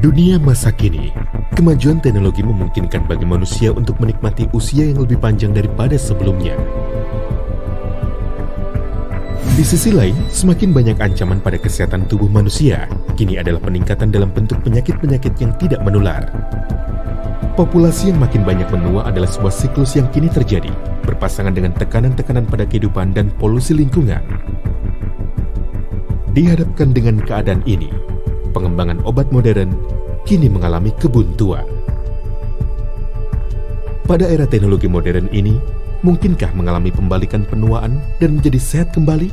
dunia masa kini, kemajuan teknologi memungkinkan bagi manusia untuk menikmati usia yang lebih panjang daripada sebelumnya. Di sisi lain, semakin banyak ancaman pada kesehatan tubuh manusia, kini adalah peningkatan dalam bentuk penyakit-penyakit yang tidak menular. Populasi yang makin banyak menua adalah sebuah siklus yang kini terjadi, berpasangan dengan tekanan-tekanan pada kehidupan dan polusi lingkungan. Dihadapkan dengan keadaan ini, pengembangan obat modern kini mengalami kebuntuan. Pada era teknologi modern ini, mungkinkah mengalami pembalikan penuaan dan menjadi sehat kembali?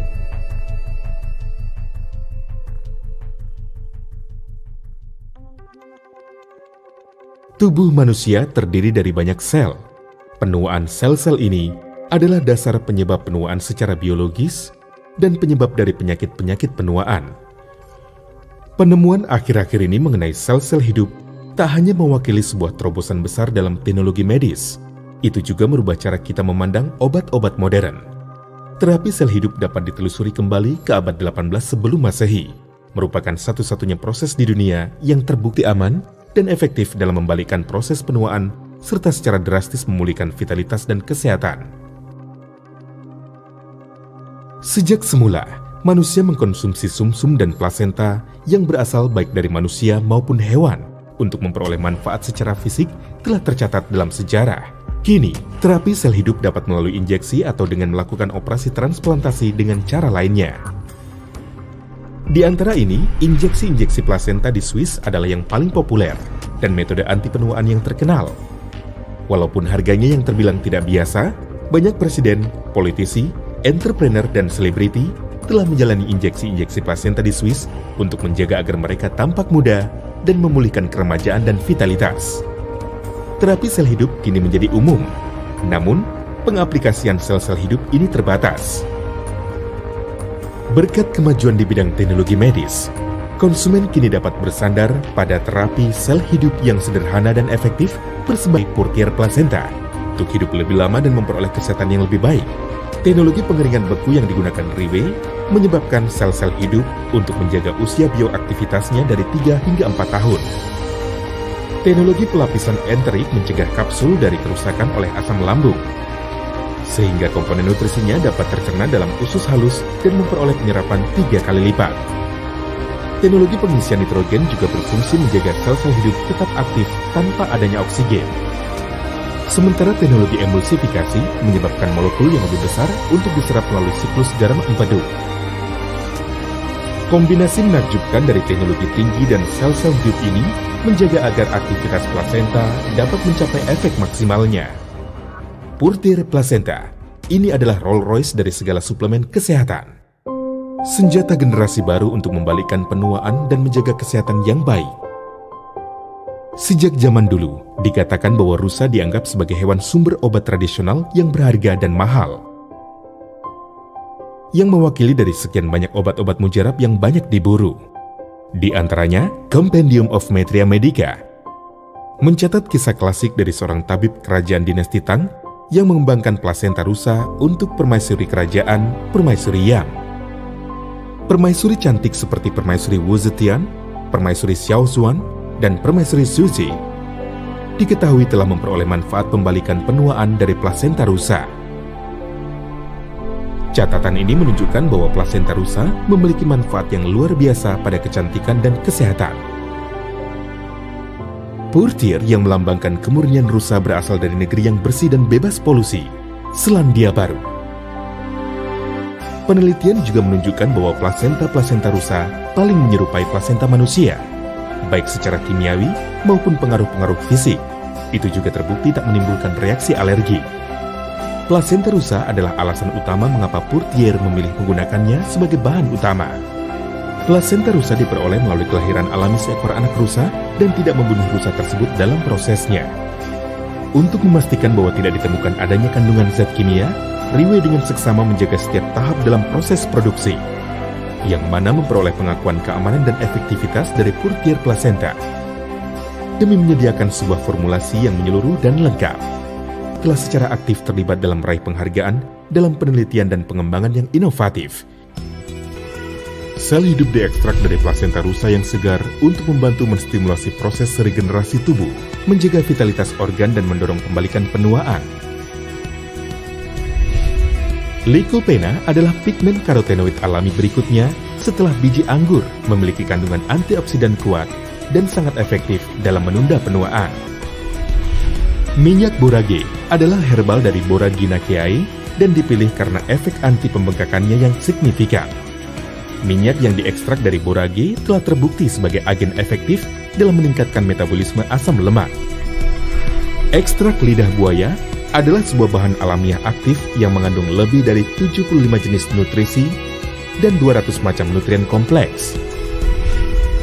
Tubuh manusia terdiri dari banyak sel. Penuaan sel-sel ini adalah dasar penyebab penuaan secara biologis dan penyebab dari penyakit-penyakit penuaan. Penemuan akhir-akhir ini mengenai sel-sel hidup tak hanya mewakili sebuah terobosan besar dalam teknologi medis, itu juga merubah cara kita memandang obat-obat modern. Terapi sel hidup dapat ditelusuri kembali ke abad 18 sebelum Masehi, merupakan satu-satunya proses di dunia yang terbukti aman dan efektif dalam membalikkan proses penuaan serta secara drastis memulihkan vitalitas dan kesehatan. Sejak semula, manusia mengkonsumsi sumsum dan plasenta yang berasal baik dari manusia maupun hewan untuk memperoleh manfaat secara fisik telah tercatat dalam sejarah. Kini, terapi sel hidup dapat melalui injeksi atau dengan melakukan operasi transplantasi dengan cara lainnya. Di antara ini, injeksi-injeksi plasenta di Swiss adalah yang paling populer dan metode anti penuaan yang terkenal. Walaupun harganya yang terbilang tidak biasa, banyak presiden, politisi, entrepreneur, dan selebriti telah menjalani injeksi-injeksi plasenta di Swiss untuk menjaga agar mereka tampak muda dan memulihkan keremajaan dan vitalitas. Terapi sel hidup kini menjadi umum, namun pengaplikasian sel-sel hidup ini terbatas. Berkat kemajuan di bidang teknologi medis, konsumen kini dapat bersandar pada terapi sel hidup yang sederhana dan efektif bersebut Purtier Placenta untuk hidup lebih lama dan memperoleh kesehatan yang lebih baik. Teknologi pengeringan beku yang digunakan Riwe menyebabkan sel-sel hidup untuk menjaga usia bioaktivitasnya dari 3 hingga 4 tahun. Teknologi pelapisan enterik mencegah kapsul dari kerusakan oleh asam lambung, sehingga komponen nutrisinya dapat tercerna dalam usus halus dan memperoleh penyerapan 3 kali lipat. Teknologi pengisian nitrogen juga berfungsi menjaga sel-sel hidup tetap aktif tanpa adanya oksigen. Sementara teknologi emulsifikasi menyebabkan molekul yang lebih besar untuk diserap melalui siklus garam empedu. Kombinasi menakjubkan dari teknologi tinggi dan sel-sel hidup ini menjaga agar aktivitas plasenta dapat mencapai efek maksimalnya. Purtier Placenta, ini adalah Rolls-Royce dari segala suplemen kesehatan. Senjata generasi baru untuk membalikkan penuaan dan menjaga kesehatan yang baik. Sejak zaman dulu, dikatakan bahwa rusa dianggap sebagai hewan sumber obat tradisional yang berharga dan mahal, yang mewakili dari sekian banyak obat-obat mujarab yang banyak diburu. Di antaranya, Compendium of Maitreya Medica mencatat kisah klasik dari seorang tabib kerajaan dinasti Tang yang mengembangkan plasenta rusa untuk permaisuri kerajaan Permaisuri Yang. Permaisuri cantik seperti Permaisuri Wu Zetian, Permaisuri Xiao Zuan, dan Permaisuri Suji diketahui telah memperoleh manfaat pembalikan penuaan dari plasenta rusa. Catatan ini menunjukkan bahwa plasenta rusa memiliki manfaat yang luar biasa pada kecantikan dan kesehatan. Purtier yang melambangkan kemurnian rusa berasal dari negeri yang bersih dan bebas polusi, Selandia Baru. Penelitian juga menunjukkan bahwa plasenta rusa paling menyerupai plasenta manusia, baik secara kimiawi maupun pengaruh-pengaruh fisik. Itu juga terbukti tak menimbulkan reaksi alergi. Plasenta rusa adalah alasan utama mengapa Purtier memilih menggunakannya sebagai bahan utama. Plasenta rusa diperoleh melalui kelahiran alami seekor anak rusa dan tidak membunuh rusa tersebut dalam prosesnya. Untuk memastikan bahwa tidak ditemukan adanya kandungan zat kimia, Riwe dengan seksama menjaga setiap tahap dalam proses produksi, yang mana memperoleh pengakuan keamanan dan efektivitas dari Purtier Placenta. Demi menyediakan sebuah formulasi yang menyeluruh dan lengkap, telah secara aktif terlibat dalam meraih penghargaan dalam penelitian dan pengembangan yang inovatif. Sel hidup diekstrak dari plasenta rusa yang segar untuk membantu menstimulasi proses regenerasi tubuh, menjaga vitalitas organ dan mendorong pembalikan penuaan. Lycopena adalah pigmen karotenoid alami berikutnya setelah biji anggur, memiliki kandungan antioksidan kuat dan sangat efektif dalam menunda penuaan. Minyak borage adalah herbal dari Boraginaceae dan dipilih karena efek anti pembengkakannya yang signifikan. Minyak yang diekstrak dari borage telah terbukti sebagai agen efektif dalam meningkatkan metabolisme asam lemak. Ekstrak lidah buaya adalah sebuah bahan alamiah aktif yang mengandung lebih dari 75 jenis nutrisi dan 200 macam nutrien kompleks.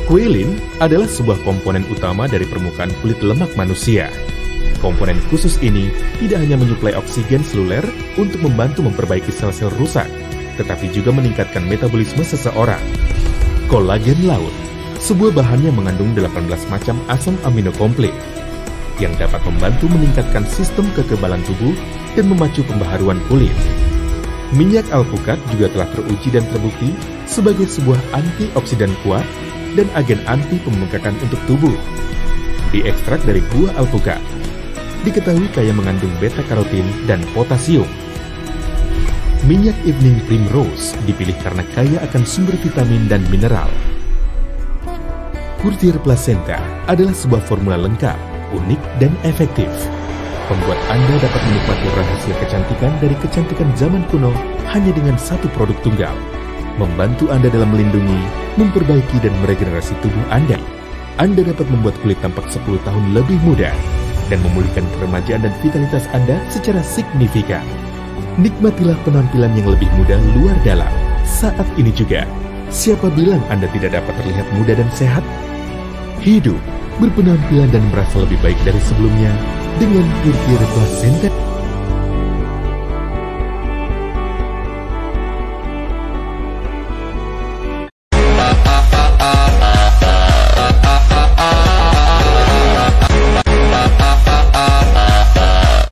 Kuilin adalah sebuah komponen utama dari permukaan kulit lemak manusia. Komponen khusus ini tidak hanya menyuplai oksigen seluler untuk membantu memperbaiki sel-sel rusak, tetapi juga meningkatkan metabolisme seseorang. Kolagen laut, sebuah bahan yang mengandung 18 macam asam amino komplit, yang dapat membantu meningkatkan sistem kekebalan tubuh dan memacu pembaharuan kulit. Minyak alpukat juga telah teruji dan terbukti sebagai sebuah antioksidan kuat dan agen anti pembengkakan untuk tubuh. Diekstrak dari buah alpukat, diketahui kaya mengandung beta-karotin dan potasium. Minyak evening primrose dipilih karena kaya akan sumber vitamin dan mineral. Courtier placenta adalah sebuah formula lengkap, unik, dan efektif. Membuat Anda dapat menikmati rahasia kecantikan dari kecantikan zaman kuno hanya dengan satu produk tunggal. Membantu Anda dalam melindungi, memperbaiki, dan meregenerasi tubuh Anda. Anda dapat membuat kulit tampak 10 tahun lebih muda dan memulihkan keremajaan dan vitalitas Anda secara signifikan. Nikmatilah penampilan yang lebih muda luar dalam saat ini juga. Siapa bilang Anda tidak dapat terlihat muda dan sehat? Hidup, berpenampilan dan merasa lebih baik dari sebelumnya dengan Courtier Placenta.